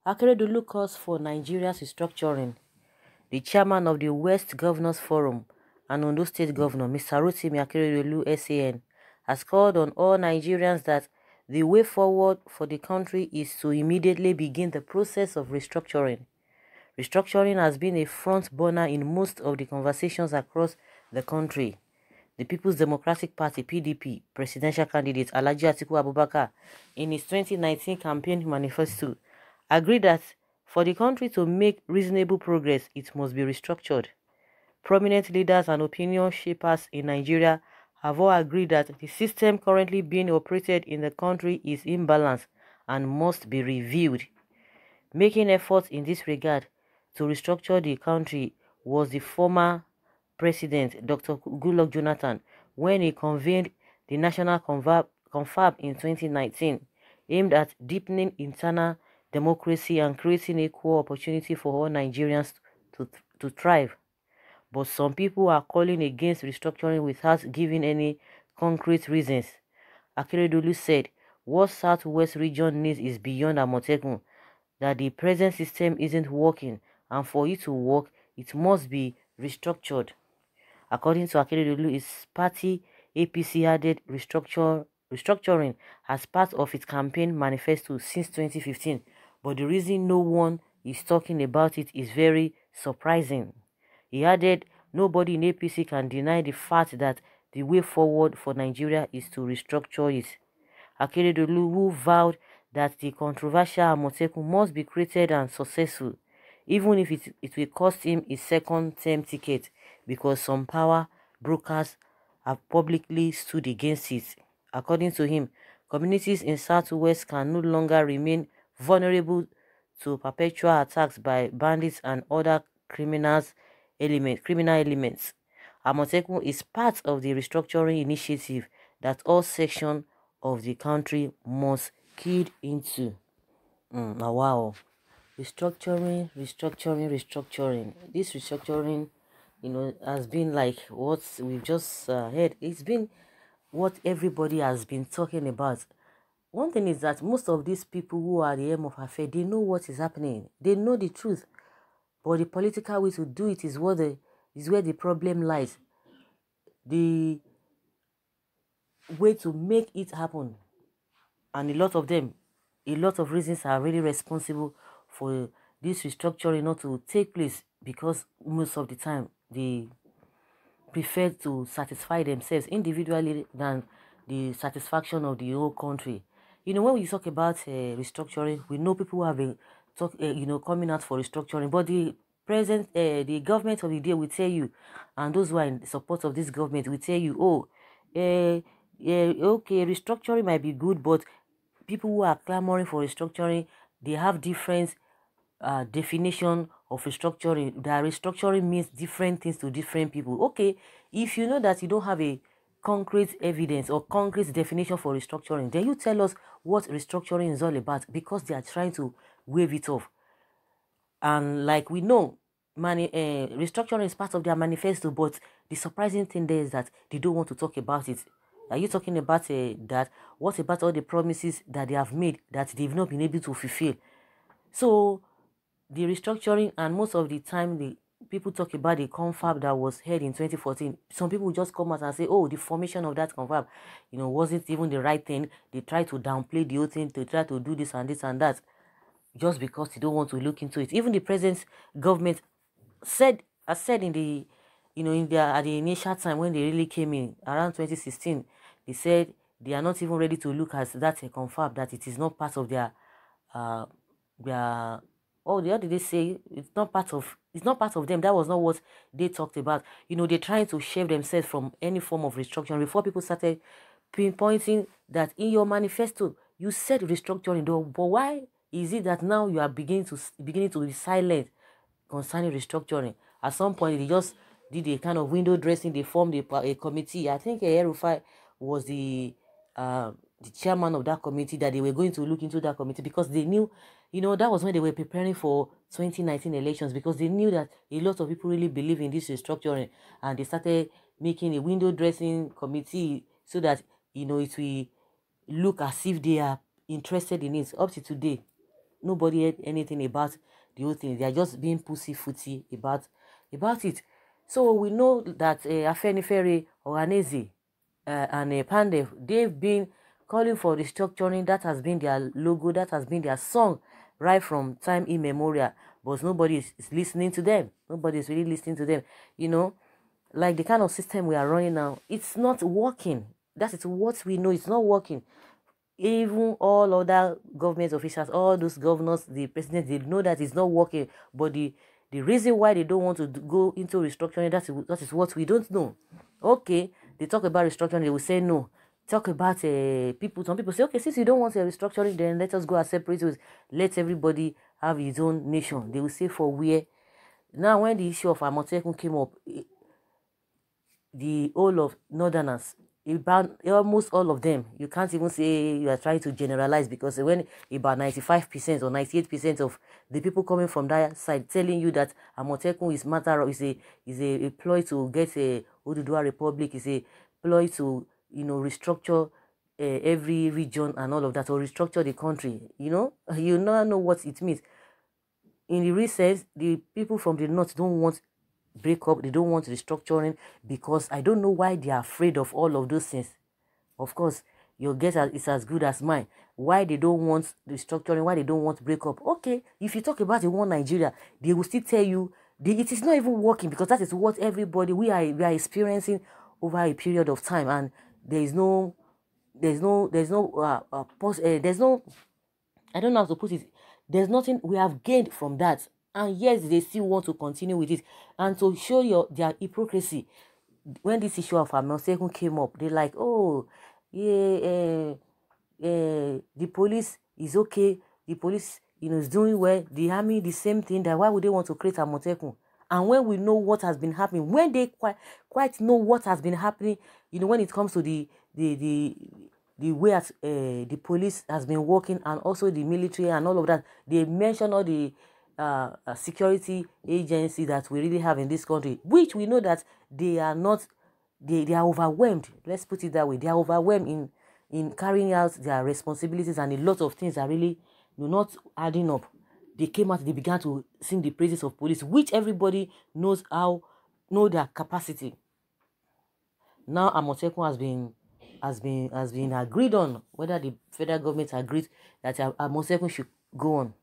Akeredolu calls for Nigeria's restructuring. The chairman of the West Governors Forum and Ondo State Governor, Mr. Rotimi Akeredolu, SAN, has called on all Nigerians that the way forward for the country is to immediately begin the process of restructuring. Restructuring has been a front burner in most of the conversations across the country. The People's Democratic Party (PDP) presidential candidate Alhaji Atiku Abubakar, in his 2019 campaign manifesto, agreed that for the country to make reasonable progress, it must be restructured. Prominent leaders and opinion shapers in Nigeria have all agreed that the system currently being operated in the country is imbalanced and must be reviewed. Making efforts in this regard to restructure the country was the former President Dr. Goodluck Jonathan when he convened the National Confab in 2019, aimed at deepening internal democracy and creating equal opportunity for all Nigerians to thrive. But some people are calling against restructuring without giving any concrete reasons. Akeredolu said, what Southwest region needs is beyond Amotekun, that the present system isn't working, and for it to work, it must be restructured. According to Akeredolu, his party APC added restructuring as part of its campaign manifesto since 2015, but the reason no one is talking about it is very surprising. He added, nobody in APC can deny the fact that the way forward for Nigeria is to restructure it. Akeredolu, who vowed that the controversial Amotekun must be created and successful, even if it will cost him his second-term ticket, because some power brokers have publicly stood against it. According to him, communities in Southwest can no longer remain vulnerable to perpetual attacks by bandits and other criminal elements. Amotekun is part of the restructuring initiative that all sections of the country must keyed into. Wow. Restructuring. This restructuring, has been like what we've just heard. It's been what everybody has been talking about. One thing is that most of these people who are the aim of affair, they know what is happening. They know the truth. But the political way to do it is where the problem lies. The way to make it happen, and a lot of reasons are really responsible for this restructuring not to take place, because most of the time they prefer to satisfy themselves individually than the satisfaction of the whole country. When we talk about restructuring, we know people who have been coming out for restructuring, but the government of the day will tell you, and those who are in support of this government will tell you, okay, restructuring might be good, but people who are clamoring for restructuring, they have different definition of restructuring. That restructuring means different things to different people. Okay, if you know that you don't have a concrete evidence or concrete definition for restructuring, then you tell us what restructuring is all about, because they are trying to wave it off. And like we know, restructuring is part of their manifesto, but the surprising thing there is that they don't want to talk about it. Are you talking about that? What about all the promises that they have made that they've not been able to fulfill? So the restructuring, and most of the time the people talk about the confab that was held in 2014. Some people just come out and say, oh, the formation of that confab, wasn't even the right thing. They try to downplay the whole thing, to try to do this and this and that, just because they don't want to look into it. Even the present government has said in the, at the initial time when they really came in around 2016, they said they are not even ready to look at that confab, that it is not part of their the other did they say it's not part of them. That was not what they talked about. They're trying to shave themselves from any form of restructuring before people started pinpointing that in your manifesto you said restructuring, though. But why is it that now you are beginning to be silent concerning restructuring? At some point they just did a kind of window dressing. They formed a committee. I think El-Rufai was the chairman of that committee, that they were going to look into that committee, because they knew, that was when they were preparing for 2019 elections, because they knew that a lot of people really believe in this restructuring, and they started making a window dressing committee so that, it will look as if they are interested in it. Up to today, nobody heard anything about the whole thing. They are just being pussyfooty about it. So we know that Afenifere, Ohaneze, and Pande, they've been calling for restructuring. That has been their logo, that has been their song right from time immemorial. But nobody is listening to them. Nobody is really listening to them. You know, like the kind of system we are running now, it's not working. That is what we know. It's not working. Even all other government officials, all those governors, the president, they know that it's not working. But the reason why they don't want to go into restructuring, that is what we don't know. Okay, they talk about restructuring, they will say no. Talk about people. Some people say, okay, since you don't want a restructuring, then let us go our separate ways. Let everybody have his own nation. They will say for where. Now, when the issue of Amotekun came up, the whole of northerners, about almost all of them, you can't even say you are trying to generalize, because when about 95% or 98% of the people coming from that side telling you that Amotekun is matter of is a ploy to get a Oduduwa Republic, is a ploy to restructure every region and all of that, or restructure the country, you now know what it means. In the recent, the people from the north don't want break up, they don't want restructuring, because I don't know why they are afraid of all of those things. Of course, your guess is as good as mine. Why they don't want restructuring, why they don't want break up. Okay, if you talk about the one Nigeria, they will still tell you it is not even working, because that is what everybody we are experiencing over a period of time, and there's no there's no I don't know how to put it. There's nothing we have gained from that. And yes, they still want to continue with it. And to show their hypocrisy, when this issue of Amotekun came up, they're like, oh, yeah, the police is okay. The police, is doing well. The army, the same thing. That why would they want to create Amotekun? And when we know what has been happening, when they quite know what has been happening, when it comes to the way the police has been working, and also the military and all of that, they mention all the security agency that we really have in this country, which we know that they are not, they are overwhelmed. Let's put it that way. They are overwhelmed in carrying out their responsibilities, and a lot of things are really not adding up. They came out, they began to sing the praises of police, which everybody know their capacity. Now Amotekun has been agreed on, whether the federal government agreed that Amotekun should go on.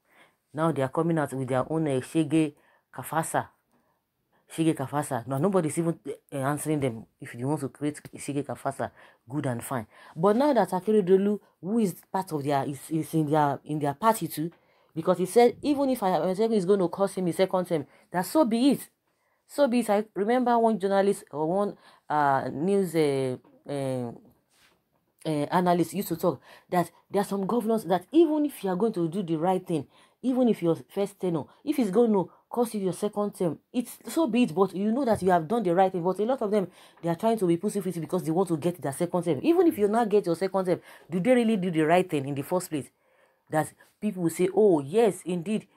Now they are coming out with their own Shege Kafasa. Now nobody's even answering them. If you want to create Shege Kafasa, good and fine. But now that Akeredolu, who is part of is in their party too, because he said even if Amotekun is going to cost him a second term, that so be it. So be it. I remember one journalist or one news analysts used to talk that there are some governors that even if you are going to do the right thing, even if your first tenure, if it's going to cost you your second term, it's so be it, but you know that you have done the right thing. But a lot of them, they are trying to be pussyfooty because they want to get their second term. Even if you not get your second term, do they really do the right thing in the first place? That people will say, oh yes, indeed,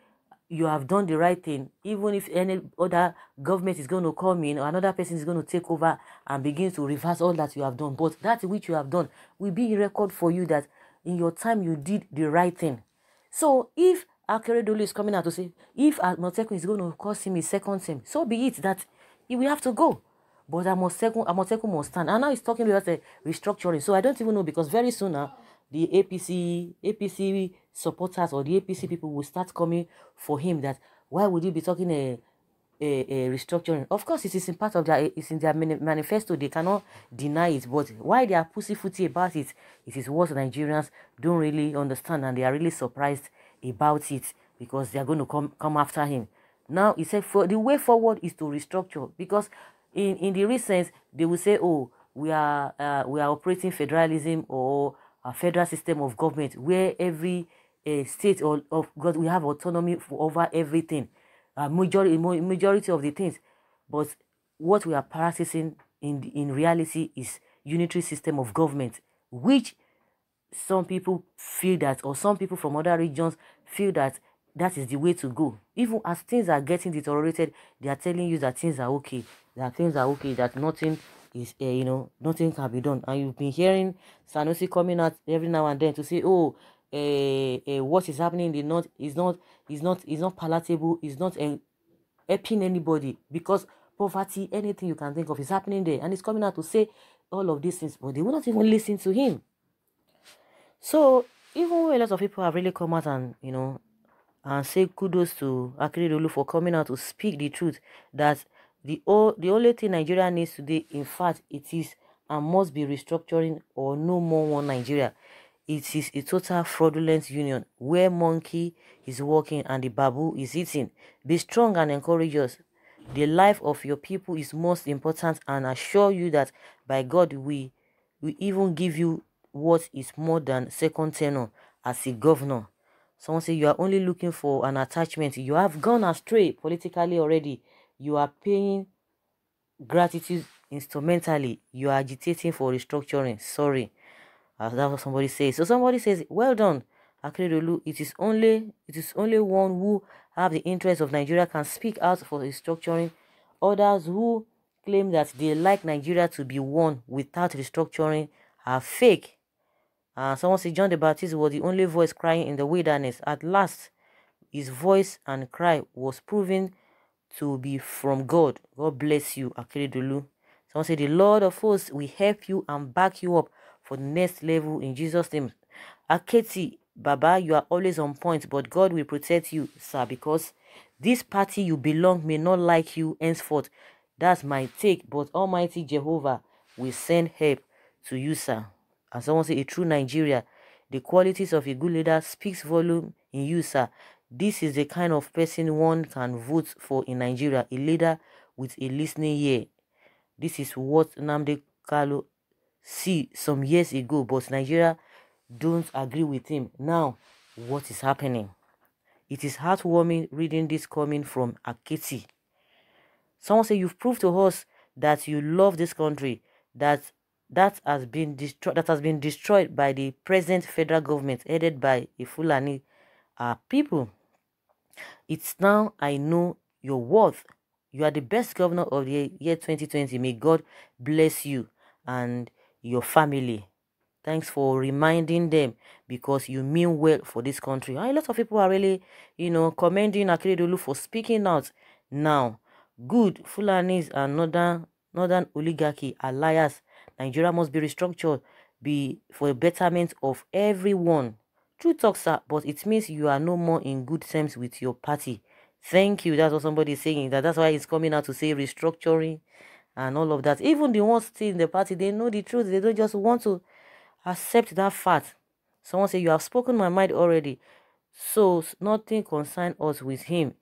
you have done the right thing. Even if any other government is going to come in, or another person is going to take over and begin to reverse all that you have done, but that which you have done will be a record for you that in your time you did the right thing. So if Akeredolu is coming out to say, if Amotekun is going to cost him his second term, so be it, that he will have to go. But Amotekun must stand. And now he's talking about restructuring. So I don't even know, because very soon now, the APC supporters or the APC people will start coming for him. That why would you be talking a restructuring? Of course, it is in part of it's in their manifesto. They cannot deny it. But why they are pussyfooty about it, it is what Nigerians don't really understand, and they are really surprised about it, because they are going to come after him. Now he said for the way forward is to restructure, because in the recent they will say, oh, we are operating federalism, or a federal system of government where every state or of God, we have autonomy over everything, majority of the things. But what we are practicing in reality is unitary system of government, which some people feel that, or some people from other regions feel that that is the way to go. Even as things are getting deteriorated, they are telling you that things are okay, that nothing is, nothing can be done. And you've been hearing Sanusi coming out every now and then to say, oh, what is happening in the north is not palatable, is not helping anybody, because poverty, anything you can think of is happening there, and he's coming out to say all of these things, but they will not even listen to him. So even when a lot of people have really come out and and say kudos to Akeredolu for coming out to speak the truth, that the only thing Nigeria needs today, in fact, it is and must be restructuring, or no more one Nigeria. It is a total fraudulent union where monkey is walking and the babu is eating. Be strong and encourage us. The life of your people is most important, and assure you that by God we even give you what is more than second tenure as a governor. Someone say you are only looking for an attachment. You have gone astray politically already. You are paying gratitude instrumentally. You are agitating for restructuring. Sorry. As that's what somebody says. So somebody says, well done, Akeredolu. It is only one who have the interest of Nigeria can speak out for restructuring. Others who claim that they like Nigeria to be won without restructuring are fake. Someone said John the Baptist was the only voice crying in the wilderness. At last, his voice and cry was proven to be from God. God bless you, Akeredolu. Someone said the Lord of hosts will help you and back you up for the next level in Jesus' name. Aketi, Baba, you are always on point, but God will protect you, sir, because this party you belong may not like you henceforth. That's my take, but Almighty Jehovah will send help to you, sir. And someone say, a true Nigeria, the qualities of a good leader speaks volume in you, sir. This is the kind of person one can vote for in Nigeria, a leader with a listening ear. This is what Nnamdi Kanu see some years ago, but Nigeria don't agree with him. Now, what is happening? It is heartwarming reading this coming from Aketi. Someone say you've proved to us that you love this country, that has been destroyed by the present federal government headed by a Fulani people. It's now I know your worth. You are the best governor of the year 2020. May God bless you and your family. Thanks for reminding them, because you mean well for this country. And a lot of people are really, commending Akeredolu for speaking out now. Good. Fulanis and northern oligarchy alliance. Nigeria must be restructured, be for a betterment of everyone. True talk, sir, but it means you are no more in good terms with your party. Thank you. That's what somebody is saying. That's why he's coming out to say restructuring and all of that. Even the ones still in the party, they know the truth. They don't just want to accept that fact. Someone say, you have spoken my mind already. So nothing concern us with him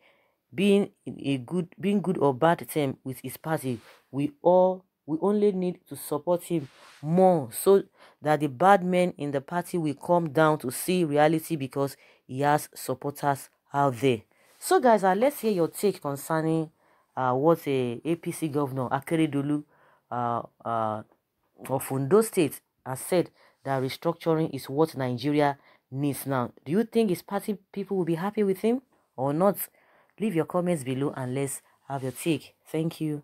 being good or bad term with his party. We only need to support him more, so that the bad men in the party will come down to see reality, because he has supporters out there. So guys, let's hear your take concerning what a APC governor Akeredolu of Ondo State has said, that restructuring is what Nigeria needs now. Do you think his party people will be happy with him or not? Leave your comments below and let's have your take. Thank you.